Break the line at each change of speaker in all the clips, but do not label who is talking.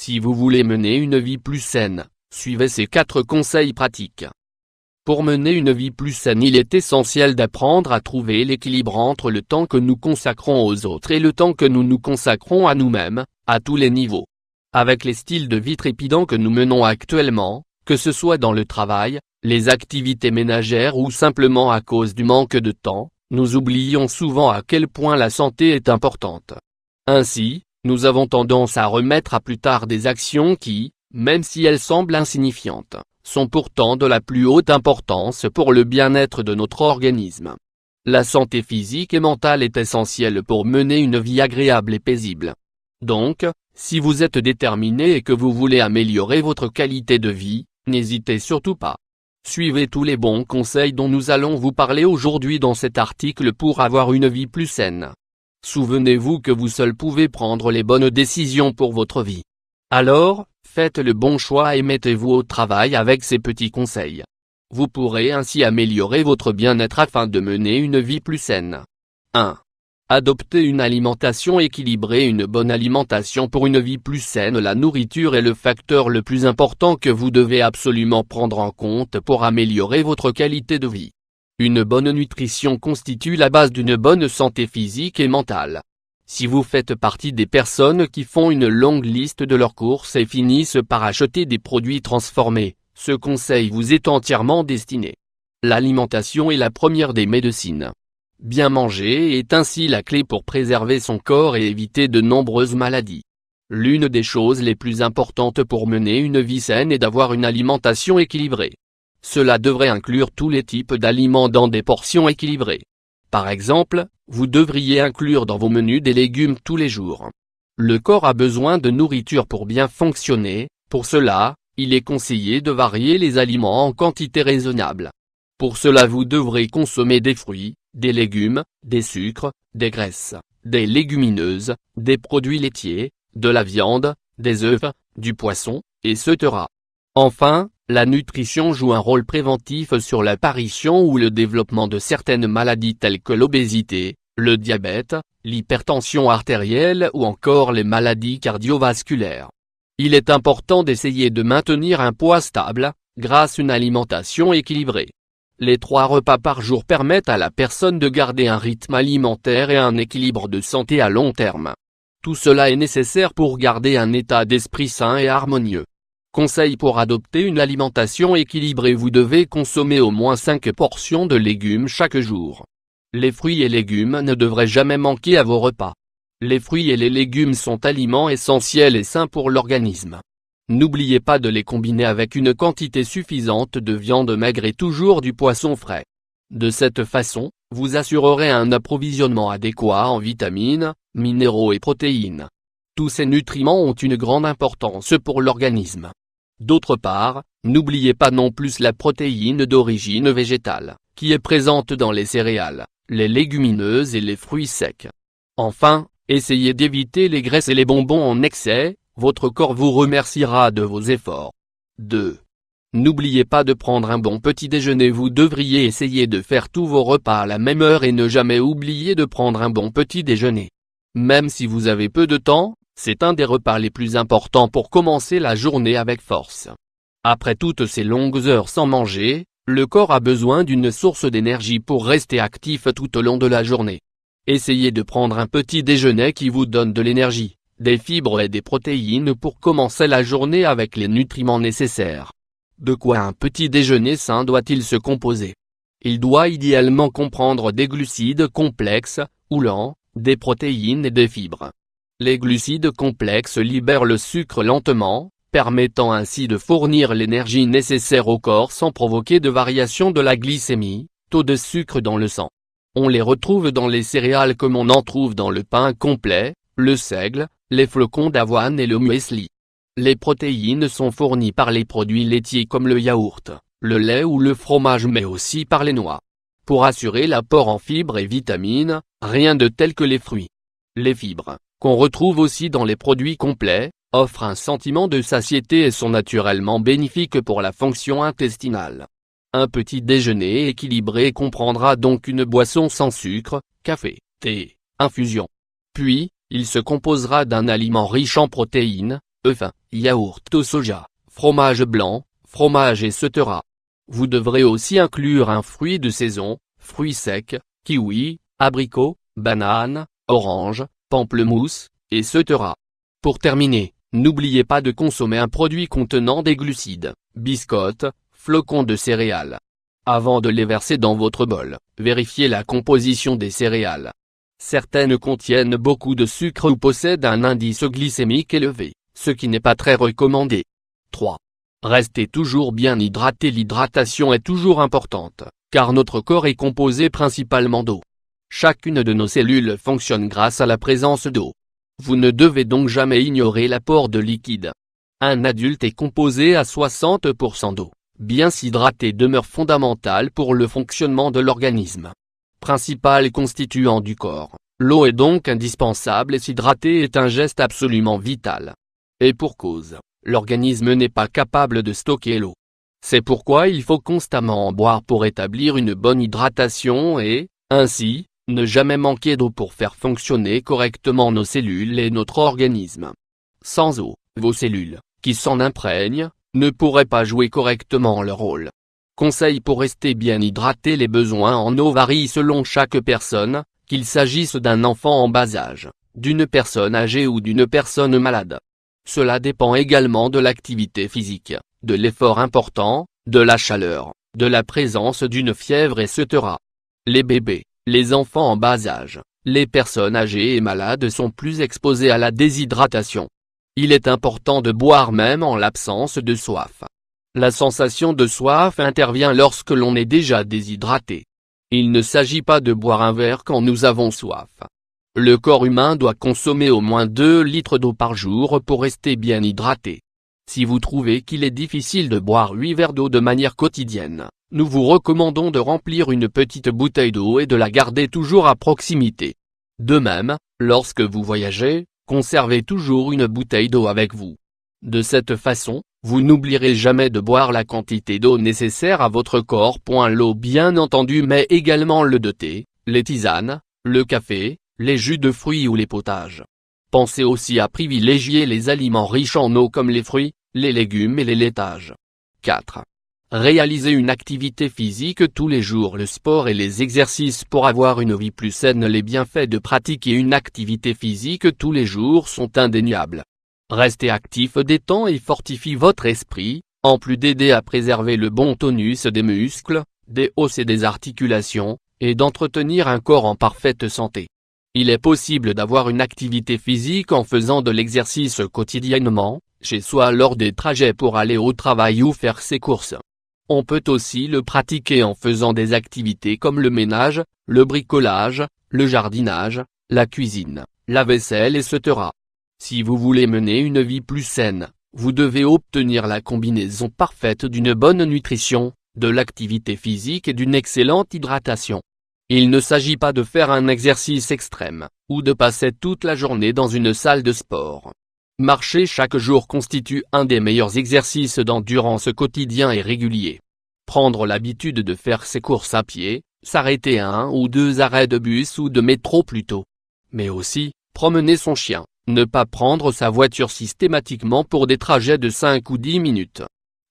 Si vous voulez mener une vie plus saine, suivez ces 4 conseils pratiques. Pour mener une vie plus saine, il est essentiel d'apprendre à trouver l'équilibre entre le temps que nous consacrons aux autres et le temps que nous nous consacrons à nous-mêmes, à tous les niveaux. Avec les styles de vie trépidants que nous menons actuellement, que ce soit dans le travail, les activités ménagères ou simplement à cause du manque de temps, nous oublions souvent à quel point la santé est importante. Ainsi, nous avons tendance à remettre à plus tard des actions qui, même si elles semblent insignifiantes, sont pourtant de la plus haute importance pour le bien-être de notre organisme. La santé physique et mentale est essentielle pour mener une vie agréable et paisible. Donc, si vous êtes déterminé et que vous voulez améliorer votre qualité de vie, n'hésitez surtout pas. Suivez tous les bons conseils dont nous allons vous parler aujourd'hui dans cet article pour avoir une vie plus saine. Souvenez-vous que vous seul pouvez prendre les bonnes décisions pour votre vie. Alors, faites le bon choix et mettez-vous au travail avec ces petits conseils. Vous pourrez ainsi améliorer votre bien-être afin de mener une vie plus saine. 1. Adoptez une alimentation équilibrée. Une bonne alimentation pour une vie plus saine. La nourriture est le facteur le plus important que vous devez absolument prendre en compte pour améliorer votre qualité de vie. Une bonne nutrition constitue la base d'une bonne santé physique et mentale. Si vous faites partie des personnes qui font une longue liste de leurs courses et finissent par acheter des produits transformés, ce conseil vous est entièrement destiné. L'alimentation est la première des médecines. Bien manger est ainsi la clé pour préserver son corps et éviter de nombreuses maladies. L'une des choses les plus importantes pour mener une vie saine est d'avoir une alimentation équilibrée. Cela devrait inclure tous les types d'aliments dans des portions équilibrées. Par exemple, vous devriez inclure dans vos menus des légumes tous les jours. Le corps a besoin de nourriture pour bien fonctionner, pour cela, il est conseillé de varier les aliments en quantité raisonnable. Pour cela vous devrez consommer des fruits, des légumes, des sucres, des graisses, des légumineuses, des produits laitiers, de la viande, des œufs, du poisson, etc. Enfin, la nutrition joue un rôle préventif sur l'apparition ou le développement de certaines maladies telles que l'obésité, le diabète, l'hypertension artérielle ou encore les maladies cardiovasculaires. Il est important d'essayer de maintenir un poids stable, grâce à une alimentation équilibrée. Les 3 repas par jour permettent à la personne de garder un rythme alimentaire et un équilibre de santé à long terme. Tout cela est nécessaire pour garder un état d'esprit sain et harmonieux. Conseil pour adopter une alimentation équilibrée: vous devez consommer au moins 5 portions de légumes chaque jour. Les fruits et légumes ne devraient jamais manquer à vos repas. Les fruits et les légumes sont aliments essentiels et sains pour l'organisme. N'oubliez pas de les combiner avec une quantité suffisante de viande maigre et toujours du poisson frais. De cette façon, vous assurerez un approvisionnement adéquat en vitamines, minéraux et protéines. Tous ces nutriments ont une grande importance pour l'organisme. D'autre part, n'oubliez pas non plus la protéine d'origine végétale, qui est présente dans les céréales, les légumineuses et les fruits secs. Enfin, essayez d'éviter les graisses et les bonbons en excès. Votre corps vous remerciera de vos efforts. 2. N'oubliez pas de prendre un bon petit déjeuner. Vous devriez essayer de faire tous vos repas à la même heure et ne jamais oublier de prendre un bon petit déjeuner. Même si vous avez peu de temps, c'est un des repas les plus importants pour commencer la journée avec force. Après toutes ces longues heures sans manger, le corps a besoin d'une source d'énergie pour rester actif tout au long de la journée. Essayez de prendre un petit déjeuner qui vous donne de l'énergie, des fibres et des protéines pour commencer la journée avec les nutriments nécessaires. De quoi un petit déjeuner sain doit-il se composer? Il doit idéalement comprendre des glucides complexes, ou lents, des protéines et des fibres. Les glucides complexes libèrent le sucre lentement, permettant ainsi de fournir l'énergie nécessaire au corps sans provoquer de variation de la glycémie, taux de sucre dans le sang. On les retrouve dans les céréales comme on en trouve dans le pain complet, le seigle, les flocons d'avoine et le muesli. Les protéines sont fournies par les produits laitiers comme le yaourt, le lait ou le fromage, mais aussi par les noix. Pour assurer l'apport en fibres et vitamines, rien de tel que les fruits. Les fibres, qu'on retrouve aussi dans les produits complets, offrent un sentiment de satiété et sont naturellement bénéfiques pour la fonction intestinale. Un petit déjeuner équilibré comprendra donc une boisson sans sucre, café, thé, infusion. Puis, il se composera d'un aliment riche en protéines, œufs, yaourt au soja, fromage blanc, fromage etc. Vous devrez aussi inclure un fruit de saison, fruits secs, kiwi, abricot, banane, orange, pamplemousse, etc. Pour terminer, n'oubliez pas de consommer un produit contenant des glucides, biscottes, flocons de céréales. Avant de les verser dans votre bol, vérifiez la composition des céréales. Certaines contiennent beaucoup de sucre ou possèdent un indice glycémique élevé, ce qui n'est pas très recommandé. 3. Restez toujours bien hydraté. L'hydratation est toujours importante, car notre corps est composé principalement d'eau. Chacune de nos cellules fonctionne grâce à la présence d'eau. Vous ne devez donc jamais ignorer l'apport de liquide. Un adulte est composé à 60% d'eau. Bien s'hydrater demeure fondamental pour le fonctionnement de l'organisme. Principal constituant du corps, l'eau est donc indispensable et s'hydrater est un geste absolument vital. Et pour cause, l'organisme n'est pas capable de stocker l'eau. C'est pourquoi il faut constamment en boire pour établir une bonne hydratation et, ainsi, ne jamais manquer d'eau pour faire fonctionner correctement nos cellules et notre organisme. Sans eau, vos cellules, qui s'en imprègnent, ne pourraient pas jouer correctement leur rôle. Conseil pour rester bien hydraté. Les besoins en eau varient selon chaque personne, qu'il s'agisse d'un enfant en bas âge, d'une personne âgée ou d'une personne malade. Cela dépend également de l'activité physique, de l'effort important, de la chaleur, de la présence d'une fièvre etc. Les bébés, les enfants en bas âge, les personnes âgées et malades sont plus exposés à la déshydratation. Il est important de boire même en l'absence de soif. La sensation de soif intervient lorsque l'on est déjà déshydraté. Il ne s'agit pas de boire un verre quand nous avons soif. Le corps humain doit consommer au moins 2 litres d'eau par jour pour rester bien hydraté. Si vous trouvez qu'il est difficile de boire 8 verres d'eau de manière quotidienne, nous vous recommandons de remplir une petite bouteille d'eau et de la garder toujours à proximité. De même, lorsque vous voyagez, conservez toujours une bouteille d'eau avec vous. De cette façon, vous n'oublierez jamais de boire la quantité d'eau nécessaire à votre corps. L'eau bien entendu, mais également le thé, les tisanes, le café, les jus de fruits ou les potages. Pensez aussi à privilégier les aliments riches en eau comme les fruits, les légumes et les laitages. 4. Réalisez une activité physique tous les jours. Le sport et les exercices pour avoir une vie plus saine. Les bienfaits de pratiquer une activité physique tous les jours sont indéniables. Rester actif détend et fortifie votre esprit, en plus d'aider à préserver le bon tonus des muscles, des os et des articulations, et d'entretenir un corps en parfaite santé. Il est possible d'avoir une activité physique en faisant de l'exercice quotidiennement, chez soi lors des trajets pour aller au travail ou faire ses courses. On peut aussi le pratiquer en faisant des activités comme le ménage, le bricolage, le jardinage, la cuisine, la vaisselle etc. Si vous voulez mener une vie plus saine, vous devez obtenir la combinaison parfaite d'une bonne nutrition, de l'activité physique et d'une excellente hydratation. Il ne s'agit pas de faire un exercice extrême, ou de passer toute la journée dans une salle de sport. Marcher chaque jour constitue un des meilleurs exercices d'endurance quotidien et régulier. Prendre l'habitude de faire ses courses à pied, s'arrêter à 1 ou 2 arrêts de bus ou de métro plus tôt. Mais aussi, promener son chien, ne pas prendre sa voiture systématiquement pour des trajets de 5 ou 10 minutes.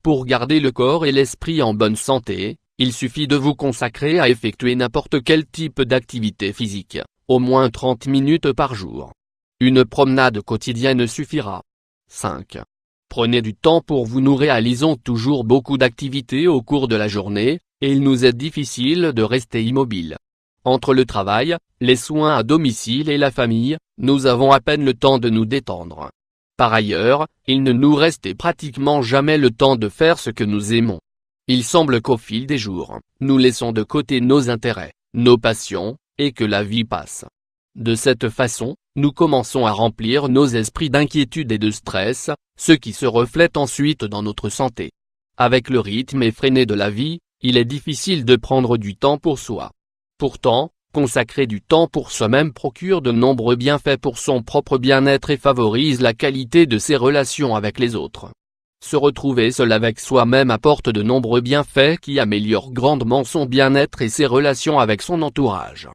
Pour garder le corps et l'esprit en bonne santé, il suffit de vous consacrer à effectuer n'importe quel type d'activité physique, au moins 30 minutes par jour. Une promenade quotidienne suffira. 5. Prenez du temps pour vous. Nous réalisons toujours beaucoup d'activités au cours de la journée, et il nous est difficile de rester immobile. Entre le travail, les soins à domicile et la famille, nous avons à peine le temps de nous détendre. Par ailleurs, il ne nous reste pratiquement jamais le temps de faire ce que nous aimons. Il semble qu'au fil des jours, nous laissons de côté nos intérêts, nos passions, et que la vie passe. De cette façon, nous commençons à remplir nos esprits d'inquiétude et de stress, ce qui se reflète ensuite dans notre santé. Avec le rythme effréné de la vie, il est difficile de prendre du temps pour soi. Pourtant, consacrer du temps pour soi-même procure de nombreux bienfaits pour son propre bien-être et favorise la qualité de ses relations avec les autres. Se retrouver seul avec soi-même apporte de nombreux bienfaits qui améliorent grandement son bien-être et ses relations avec son entourage.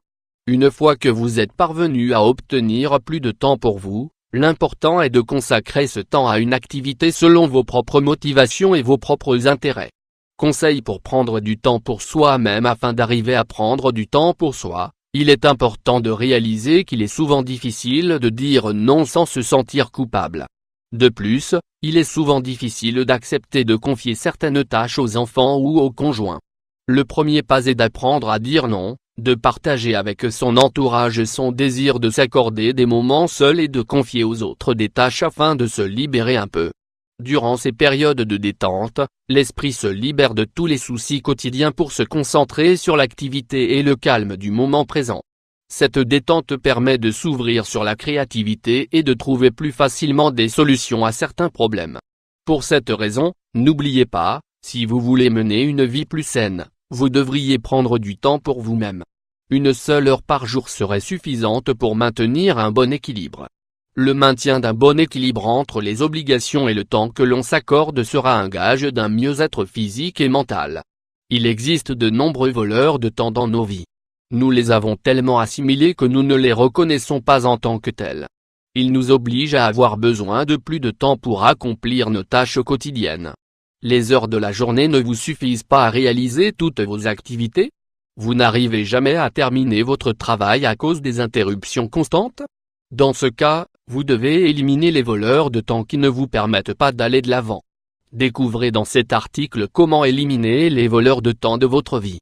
Une fois que vous êtes parvenu à obtenir plus de temps pour vous, L'important est de consacrer ce temps à une activité selon vos propres motivations et vos propres intérêts. Conseil pour prendre du temps pour soi-même. Afin d'arriver à prendre du temps pour soi, il est important de réaliser qu'il est souvent difficile de dire non sans se sentir coupable. De plus, il est souvent difficile d'accepter de confier certaines tâches aux enfants ou aux conjoints. Le premier pas est d'apprendre à dire non, de partager avec son entourage son désir de s'accorder des moments seuls et de confier aux autres des tâches afin de se libérer un peu. Durant ces périodes de détente, l'esprit se libère de tous les soucis quotidiens pour se concentrer sur l'activité et le calme du moment présent. Cette détente permet de s'ouvrir sur la créativité et de trouver plus facilement des solutions à certains problèmes. Pour cette raison, n'oubliez pas, si vous voulez mener une vie plus saine, vous devriez prendre du temps pour vous-même. Une seule heure par jour serait suffisante pour maintenir un bon équilibre. Le maintien d'un bon équilibre entre les obligations et le temps que l'on s'accorde sera un gage d'un mieux-être physique et mental. Il existe de nombreux voleurs de temps dans nos vies. Nous les avons tellement assimilés que nous ne les reconnaissons pas en tant que tels. Ils nous obligent à avoir besoin de plus de temps pour accomplir nos tâches quotidiennes. Les heures de la journée ne vous suffisent pas à réaliser toutes vos activités? Vous n'arrivez jamais à terminer votre travail à cause des interruptions constantes? Dans ce cas, vous devez éliminer les voleurs de temps qui ne vous permettent pas d'aller de l'avant. Découvrez dans cet article comment éliminer les voleurs de temps de votre vie.